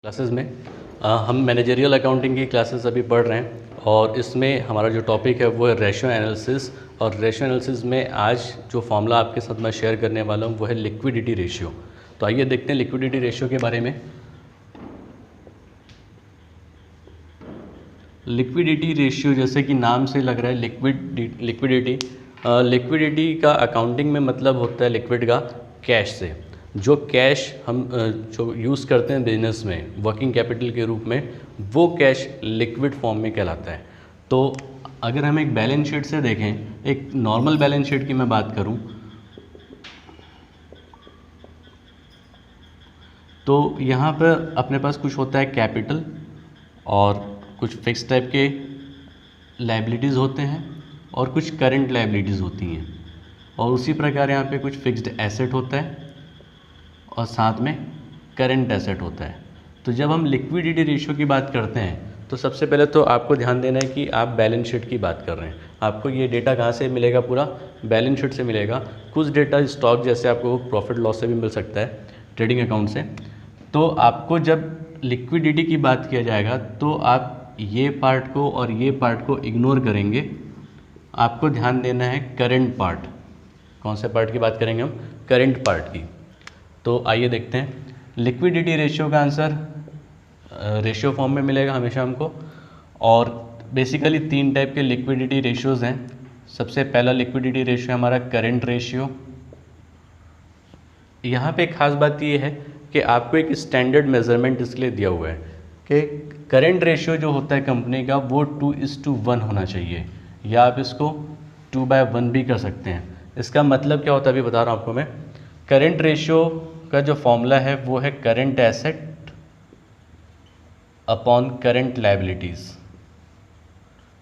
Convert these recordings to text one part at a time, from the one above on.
Classes में हम managerial accounting की क्लासेस अभी पढ़ रहे हैं और इसमें हमारा जो टॉपिक है वो है रेशियो एनालिसिस। और रेशियो एनालिसिस में आज जो फॉर्मूला आपके साथ मैं शेयर करने वाला हूँ वो है लिक्विडिटी रेशियो। तो आइए देखते हैं लिक्विडिटी रेशियो के बारे में। लिक्विडिटी रेशियो जैसे कि नाम से लग रहा है लिक्विडिटी का अकाउंटिंग में मतलब होता है लिक्विड का कैश से। जो कैश हम जो यूज़ करते हैं बिजनेस में वर्किंग कैपिटल के रूप में, वो कैश लिक्विड फॉर्म में कहलाता है। तो अगर हम एक बैलेंस शीट से देखें, एक नॉर्मल बैलेंस शीट की मैं बात करूं, तो यहाँ पर अपने पास कुछ होता है कैपिटल और कुछ फिक्स टाइप के लायबिलिटीज़ होते हैं और कुछ करंट लायबिलिटीज़ होती हैं, और उसी प्रकार यहाँ पे कुछ फिक्स्ड एसेट होता है और साथ में करंट एसेट होता है। तो जब हम लिक्विडिटी रेशियो की बात करते हैं तो सबसे पहले तो आपको ध्यान देना है कि आप बैलेंस शीट की बात कर रहे हैं। आपको ये डेटा कहाँ से मिलेगा? पूरा बैलेंस शीट से मिलेगा। कुछ डेटा स्टॉक जैसे आपको प्रॉफिट लॉस से भी मिल सकता है, ट्रेडिंग अकाउंट से। तो आपको जब लिक्विडिटी की बात किया जाएगा तो आप ये पार्ट को और ये पार्ट को इग्नोर करेंगे। आपको ध्यान देना है करंट पार्ट। कौन से पार्ट की बात करेंगे हम? करंट पार्ट की। तो आइए देखते हैं। लिक्विडिटी रेशियो का आंसर रेशियो फॉर्म में मिलेगा हमेशा हमको, और बेसिकली 3 टाइप के लिक्विडिटी रेशियोज़ हैं। सबसे पहला लिक्विडिटी रेशियो हमारा करंट रेशियो। यहाँ पे खास बात ये है कि आपको एक स्टैंडर्ड मेजरमेंट इसलिए दिया हुआ है कि करंट रेशियो जो होता है कंपनी का वो 2:1 होना चाहिए, या आप इसको 2/1 भी कर सकते हैं। इसका मतलब क्या होता है अभी बता रहा हूँ आपको मैं। करंट रेशियो का जो फॉर्मूला है वो है current asset upon current liabilities,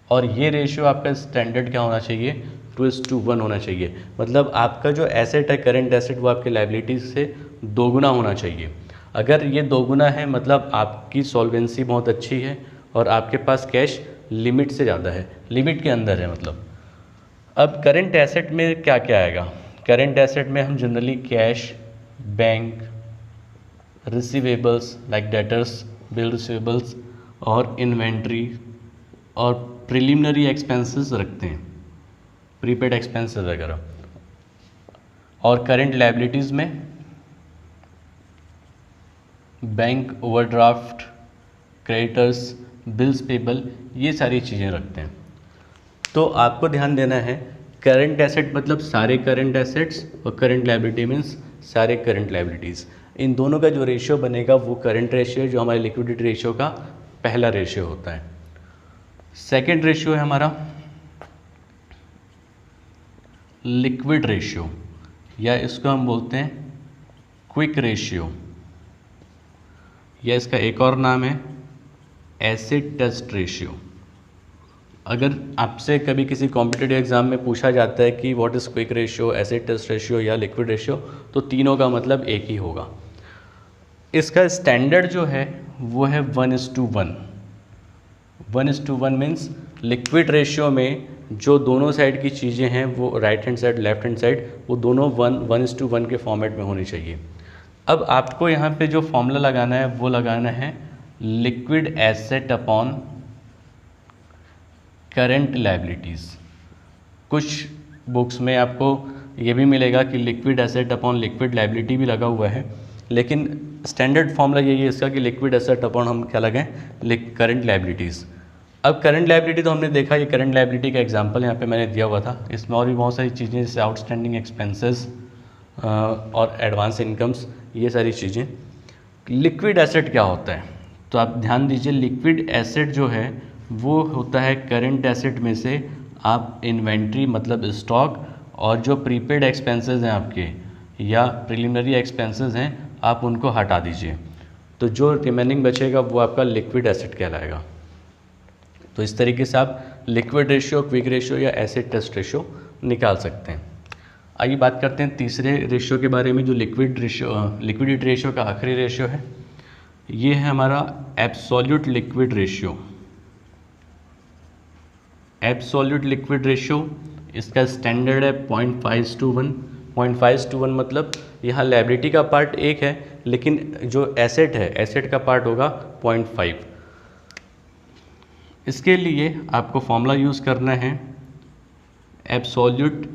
और ये रेशियो आपका स्टैंडर्ड क्या होना चाहिए? 2:1 होना चाहिए। मतलब आपका जो एसेट है करंट एसेट वो आपके लायबिलिटीज़ से दोगुना होना चाहिए। अगर ये दोगुना है मतलब आपकी सॉल्वेंसी बहुत अच्छी है और आपके पास कैश लिमिट से ज़्यादा है, लिमिट के अंदर है मतलब। अब करंट एसेट में क्या क्या आएगा? करंट एसेट में हम generally cash, bank, receivables like debtors, bill receivables और इन्वेंट्री और प्रिलिमिनरी एक्सपेंसेस रखते हैं, प्रीपेड एक्सपेंसेस वगैरह। और करंट लायबिलिटीज़ में bank overdraft, creditors, bills payable, ये सारी चीज़ें रखते हैं। तो आपको ध्यान देना है करंट एसेट मतलब सारे करंट एसेट्स और करंट लायबिलिटी मीन्स सारे करंट लायबिलिटीज़। इन दोनों का जो रेशियो बनेगा वो करंट रेशियो जो हमारे लिक्विडिटी रेशियो का पहला रेशियो होता है। सेकंड रेशियो है हमारा लिक्विड रेशियो, या इसको हम बोलते हैं क्विक रेशियो, या इसका एक और नाम है एसिड टेस्ट रेशियो। अगर आपसे कभी किसी कॉम्पिटिटिव एग्जाम में पूछा जाता है कि what is quick ratio, acid test ratio या लिक्विड रेशियो, तो तीनों का मतलब एक ही होगा। इसका स्टैंडर्ड जो है वो है 1:1। 1:1 मीन्स लिक्विड रेशियो में जो दोनों साइड की चीज़ें हैं वो right hand side, left hand side, वो दोनों 1:1 के फॉर्मेट में होनी चाहिए। अब आपको यहाँ पे जो फॉर्मूला लगाना है वो लगाना है liquid asset upon current liabilities. कुछ बुक्स में आपको ये भी मिलेगा कि liquid asset upon liquid liability भी लगा हुआ है, लेकिन स्टैंडर्ड फॉर्मूला यही है इसका कि लिक्विड एसेट अपॉन हम क्या लगाएं? Current liabilities. अब करंट लायबिलिटी तो हमने देखा, ये करंट लायबिलिटी का एग्जांपल यहाँ पे मैंने दिया हुआ था। इसमें और भी बहुत सारी चीज़ें जैसे आउटस्टैंडिंग एक्सपेंसेस और एडवांस इनकम्स, ये सारी चीज़ें। लिक्विड एसेट क्या होता है? तो आप ध्यान दीजिए, लिक्विड एसेट जो है वो होता है करंट एसेट में से आप इन्वेंट्री मतलब स्टॉक और जो प्रीपेड एक्सपेंसेस हैं आपके या प्रिलिमिनरी एक्सपेंसेस हैं आप उनको हटा दीजिए, तो जो रिमेनिंग बचेगा वो आपका लिक्विड एसेट कहलाएगा। तो इस तरीके से आप लिक्विड रेशियो, क्विक रेशियो या एसिड टेस्ट रेशियो निकाल सकते हैं। आइए बात करते हैं तीसरे रेशियो के बारे में जो लिक्विडिटी रेशियो का आखिरी रेशियो है। ये है हमारा absolute liquid ratio. Absolute liquid ratio, इसका स्टैंडर्ड है 0.5:1। 0.5:1 मतलब यहाँ लायबिलिटी का पार्ट एक है लेकिन जो एसेट है, एसेट का पार्ट होगा 0.5। इसके लिए आपको फॉर्मूला यूज़ करना है एब्सोल्यूट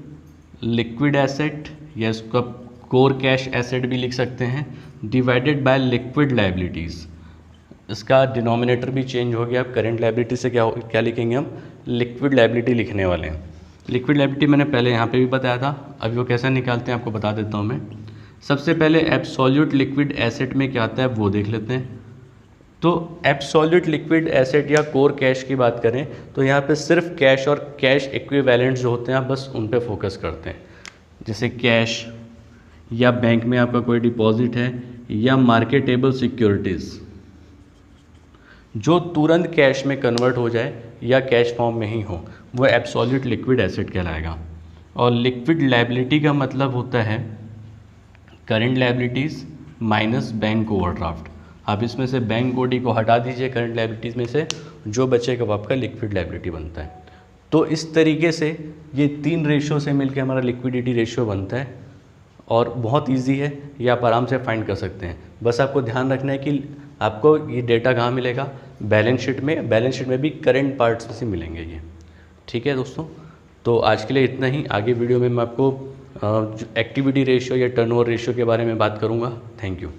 लिक्विड एसेट, या इसको आप कोर कैश एसेट भी लिख सकते हैं, डिवाइडेड बाय लिक्विड लायबिलिटीज़। इसका डिनोमिनेटर भी चेंज हो गया। अब करेंट लायबिलिटी से क्या लिखेंगे हम, लिक्विड लायबिलिटी लिखने वाले हैं। लिक्विड लायबिलिटी मैंने पहले यहाँ पे भी बताया था, अभी वो कैसे निकालते हैं आपको बता देता हूँ मैं। सबसे पहले एब्सोल्यूट लिक्विड एसेट में क्या आता है वो देख लेते हैं। तो एब्सोल्यूट लिक्विड एसेट या कोर कैश की बात करें तो यहाँ पे सिर्फ कैश और कैश इक्विवेलेंट जो होते हैं आप बस उन पे फोकस करते हैं, जैसे कैश या बैंक में आपका कोई डिपॉजिट है या मार्केटेबल सिक्योरिटीज़ जो तुरंत कैश में कन्वर्ट हो जाए या कैश फॉर्म में ही हो, वो एब्सोल्यूट लिक्विड एसेट कहलाएगा। और लिक्विड लायबिलिटी का मतलब होता है current liabilities minus bank overdraft. आप इसमें से बैंक ओडी को हटा दीजिए करंट लायबिलिटीज़ में से, जो बचेगा वो आपका लिक्विड लायबिलिटी बनता है। तो इस तरीके से ये 3 रेशियो से मिलकर हमारा लिक्विडिटी रेशियो बनता है और बहुत इजी है, ये आप आराम से फाइंड कर सकते हैं। बस आपको ध्यान रखना है कि आपको ये डेटा कहाँ मिलेगा, बैलेंस शीट में। बैलेंस शीट में भी करंट पार्ट्स में से मिलेंगे ये। ठीक है दोस्तों, तो आज के लिए इतना ही। आगे वीडियो में मैं आपको एक्टिविटी रेशियो या टर्नओवर रेशियो के बारे में बात करूँगा। Thank you.